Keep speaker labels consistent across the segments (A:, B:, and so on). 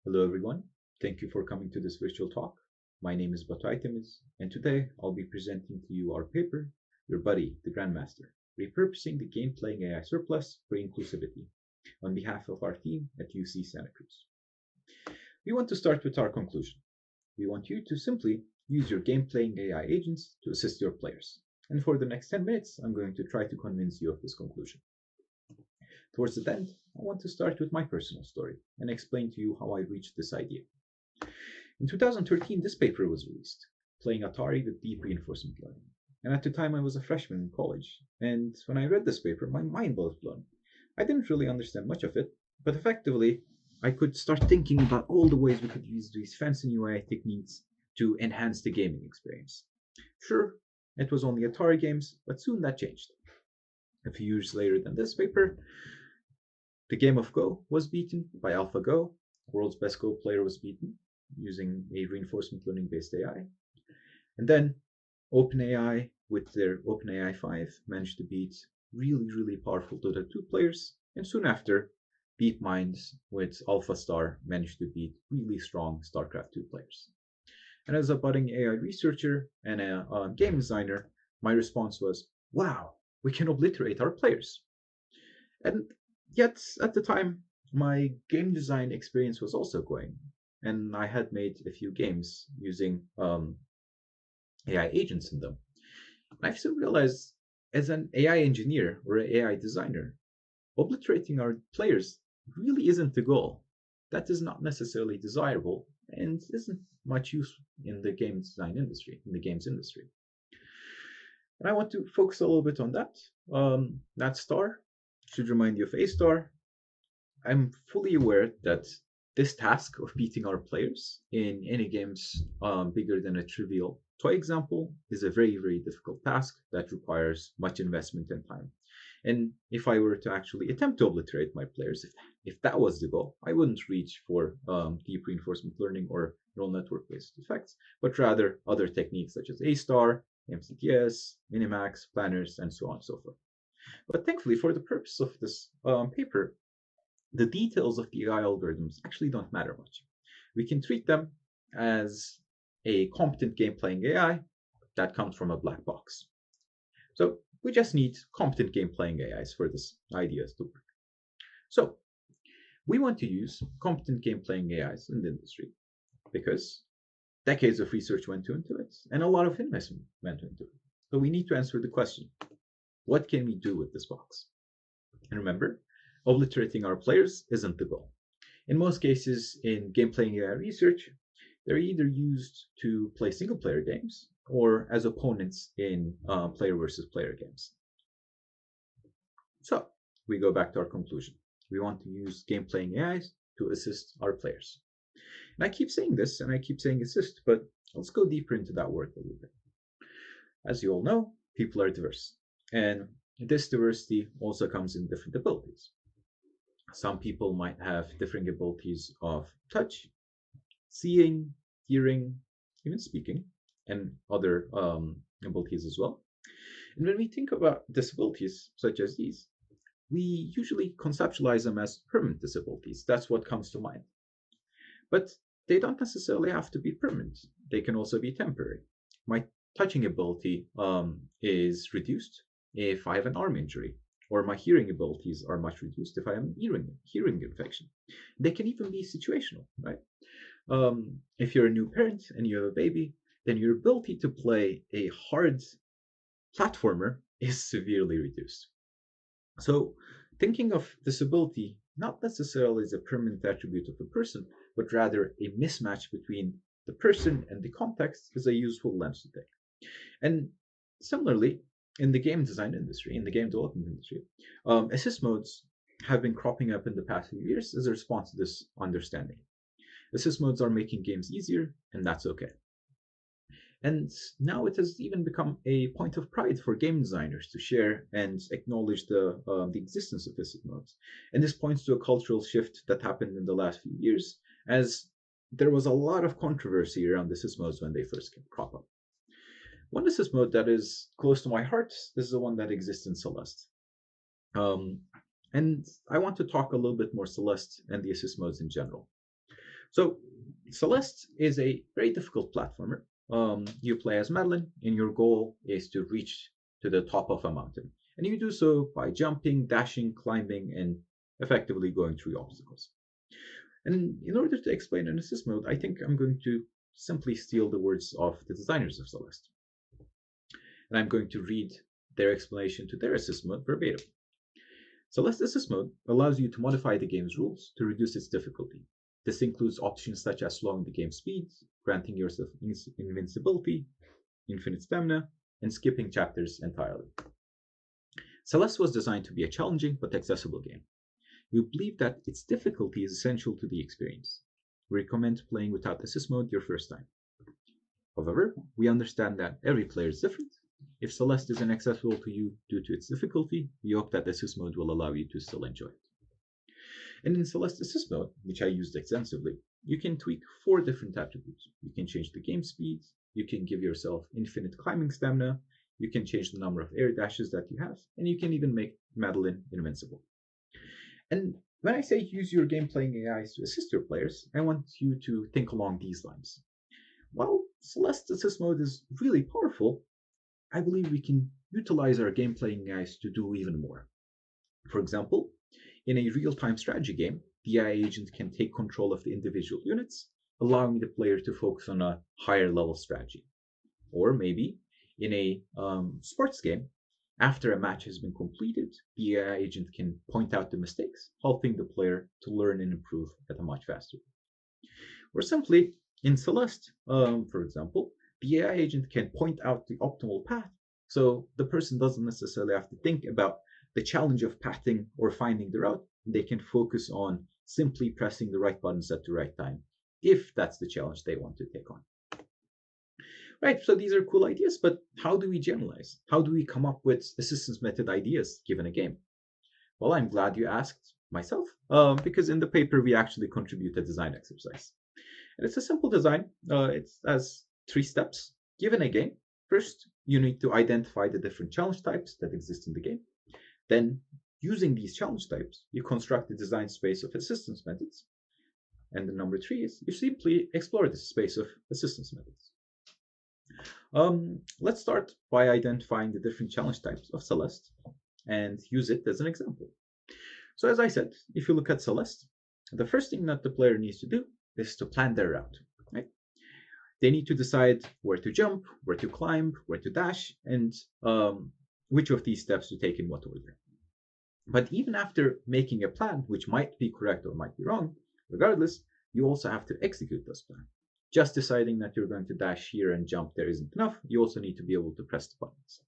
A: Hello, everyone. Thank you for coming to this virtual talk. My name is Batu Aitemiz, and today I'll be presenting to you our paper, Your Buddy, the Grandmaster, Repurposing the Game-Playing AI Surplus for Inclusivity, on behalf of our team at UC Santa Cruz. We want to start with our conclusion. We want you to simply use your game-playing AI agents to assist your players. And for the next 10 minutes, I'm going to try to convince you of this conclusion. Towards the end, I want to start with my personal story and explain to you how I reached this idea. In 2013, this paper was released, playing Atari with deep reinforcement learning. And at the time, I was a freshman in college. And when I read this paper, my mind was blown. I didn't really understand much of it, but effectively, I could start thinking about all the ways we could use these fancy new AI techniques to enhance the gaming experience. Sure, it was only Atari games, but soon that changed. A few years later than this paper, the game of Go was beaten by AlphaGo. World's best Go player was beaten using a reinforcement learning based AI. And then OpenAI with their OpenAI 5 managed to beat really powerful Dota 2 players. And soon after, DeepMind with AlphaStar managed to beat really strong StarCraft 2 players. And as a budding AI researcher and a game designer, my response was, wow, we can obliterate our players. And yet, at the time, my game design experience was also going, and I had made a few games using AI agents in them. And I soon realized, as an AI engineer or an AI designer, obliterating our players really isn't the goal. That is not necessarily desirable and isn't much use in the game design industry, in the games industry. And I want to focus a little bit on that. That star should remind you of A star. I'm fully aware that this task of beating our players in any games bigger than a trivial toy example is a very difficult task that requires much investment and time. And if I were to actually attempt to obliterate my players, if that was the goal, I wouldn't reach for deep reinforcement learning or neural network based effects, but rather other techniques such as A star, MCTS, Minimax, planners, and so on and so forth. But thankfully, for the purpose of this paper, the details of the AI algorithms actually don't matter much. We can treat them as a competent game playing AI that comes from a black box. So we just need competent game playing AIs for this idea to work. So we want to use competent game playing AIs in the industry because decades of research went into it and a lot of investment went into it. So we need to answer the question, what can we do with this box? And remember, obliterating our players isn't the goal. In most cases, in game playing AI research, they're either used to play single player games or as opponents in player versus player games. So we go back to our conclusion. We want to use game playing AIs to assist our players. And I keep saying this and I keep saying assist, but let's go deeper into that word a little bit. As you all know, people are diverse. And this diversity also comes in different abilities. Some people might have differing abilities of touch, seeing, hearing, even speaking, and other abilities as well. And when we think about disabilities such as these, we usually conceptualize them as permanent disabilities. That's what comes to mind. But they don't necessarily have to be permanent. They can also be temporary. My touching ability is reduced if I have an arm injury, or my hearing abilities are much reduced if I have an hearing infection. They can even be situational, right? If you're a new parent and you have a baby, then your ability to play a hard platformer is severely reduced. So, thinking of disability not necessarily as a permanent attribute of a person, but rather a mismatch between the person and the context is a useful lens to take. And similarly, in the game design industry, in the game development industry, assist modes have been cropping up in the past few years as a response to this understanding. Assist modes are making games easier, and that's okay. And now it has even become a point of pride for game designers to share and acknowledge the existence of assist modes. And this points to a cultural shift that happened in the last few years, as there was a lot of controversy around assist modes when they first crop up. One assist mode that is close to my heart is the one that exists in Celeste. And I want to talk a little bit more Celeste and the assist modes in general. So Celeste is a very difficult platformer. You play as Madeline, and your goal is to reach to the top of a mountain. And you do so by jumping, dashing, climbing, and effectively going through obstacles. And in order to explain an assist mode, I think I'm going to simply steal the words of the designers of Celeste. And I'm going to read their explanation to their assist mode verbatim. Celeste Assist Mode allows you to modify the game's rules to reduce its difficulty. This includes options such as slowing the game speed, granting yourself invincibility, infinite stamina, and skipping chapters entirely. Celeste was designed to be a challenging but accessible game. We believe that its difficulty is essential to the experience. We recommend playing without Assist Mode your first time. However, we understand that every player is different. If Celeste is inaccessible to you due to its difficulty, we hope that Assist Mode will allow you to still enjoy it. And in Celeste Assist Mode, which I used extensively, you can tweak 4 different attributes. You can change the game speed, you can give yourself infinite climbing stamina, you can change the number of air dashes that you have, and you can even make Madeline invincible. And when I say use your game playing AIs to assist your players, I want you to think along these lines. While Celeste Assist Mode is really powerful, I believe we can utilize our game playing AIs to do even more. For example, in a real-time strategy game, the AI agent can take control of the individual units, allowing the player to focus on a higher level strategy. Or maybe in a sports game, after a match has been completed, the AI agent can point out the mistakes, helping the player to learn and improve at a much faster rate. Or simply, in Celeste, for example, the AI agent can point out the optimal path, so the person doesn't necessarily have to think about the challenge of pathing or finding the route. They can focus on simply pressing the right buttons at the right time, if that's the challenge they want to take on. Right, so these are cool ideas, but how do we generalize? How do we come up with assistance method ideas given a game? Well, I'm glad you asked myself, because in the paper we actually contribute a design exercise. And it's a simple design. It has 3 steps. Given a game, first you need to identify the different challenge types that exist in the game. Then, using these challenge types, you construct a design space of assistance methods. And the number 3 is you simply explore this space of assistance methods. Let's start by identifying the different challenge types of Celeste and use it as an example. So as I said, if you look at Celeste, the first thing that the player needs to do is to plan their route. Right? They need to decide where to jump, where to climb, where to dash, and which of these steps to take in what order. But even after making a plan, which might be correct or might be wrong, regardless, you also have to execute this plan. Just deciding that you're going to dash here and jump there isn't enough. You also need to be able to press the buttons.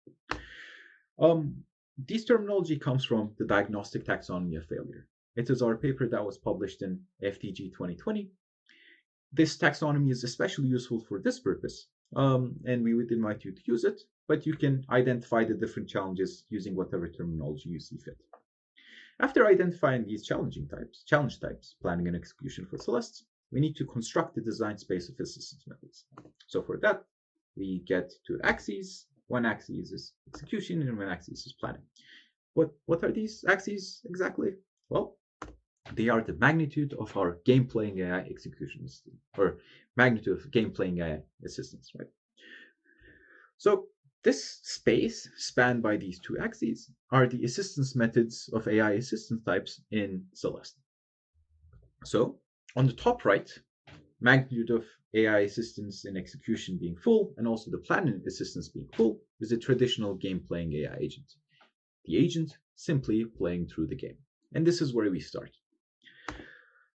A: This terminology comes from the Diagnostic Taxonomy of Failure. It is our paper that was published in FTG 2020. This taxonomy is especially useful for this purpose, and we would invite you to use it, but you can identify the different challenges using whatever terminology you see fit. After identifying these challenge types, planning and execution for Celeste, we need to construct the design space of assistance methods. So for that, we get 2 axes. One axis is execution and one axis is planning. What are these axes exactly? Well, they are the magnitude of our game playing AI execution system, or magnitude of game playing AI assistance, right? So this space spanned by these 2 axes are the assistance methods of AI assistance types in Celeste. So on the top right, magnitude of AI assistance in execution being full, and also the planning assistance being full, is a traditional game playing AI agent. The agent simply playing through the game. And this is where we start.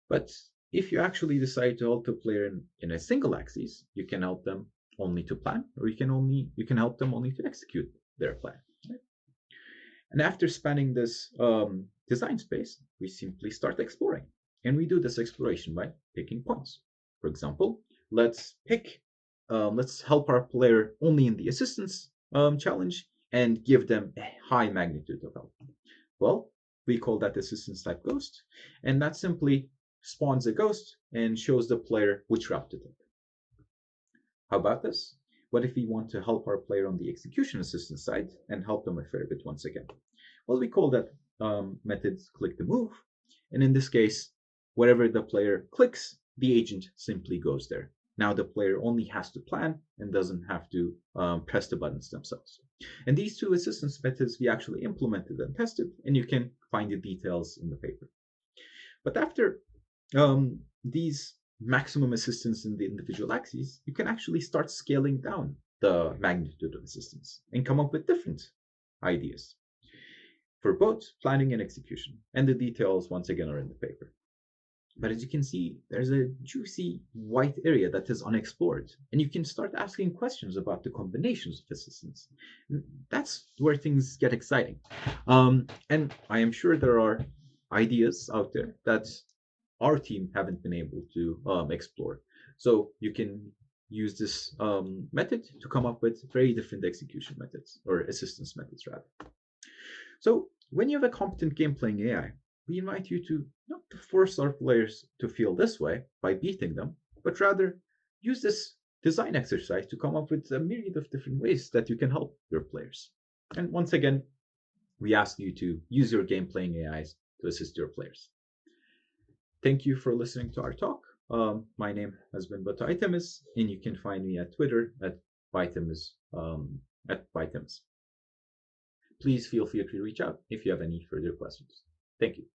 A: But if you actually decide to help the player in a single axis, you can help them only to plan, or you can help them only to execute their plan. Right? And after spanning this design space, we simply start exploring. And we do this exploration by picking points. For example, let's help our player only in the assistance challenge and give them a high magnitude of help. Well, we call that assistance type ghost, and that simply spawns a ghost and shows the player which route to take. How about this? What if we want to help our player on the execution assistance side and help them a fair bit once again? Well, we call that method click to move, and in this case, wherever the player clicks, the agent simply goes there. Now the player only has to plan and doesn't have to press the buttons themselves. And these two assistance methods we actually implemented and tested, and you can find the details in the paper. But after these maximum assistance in the individual axes, you can actually start scaling down the magnitude of assistance and come up with different ideas for both planning and execution. And the details, once again, are in the paper. But as you can see, there's a juicy white area that is unexplored, and you can start asking questions about the combinations of assistance. That's where things get exciting. And I am sure there are ideas out there that our team haven't been able to explore. So you can use this method to come up with very different execution methods, or assistance methods rather. So when you have a competent game playing AI, we invite you to not to force our players to feel this way by beating them, but rather use this design exercise to come up with a myriad of different ways that you can help your players. And once again, we ask you to use your game playing AIs to assist your players. Thank you for listening to our talk. My name has been Bataitemis, and you can find me at Twitter at Baitemis. Please feel free to reach out if you have any further questions. Thank you.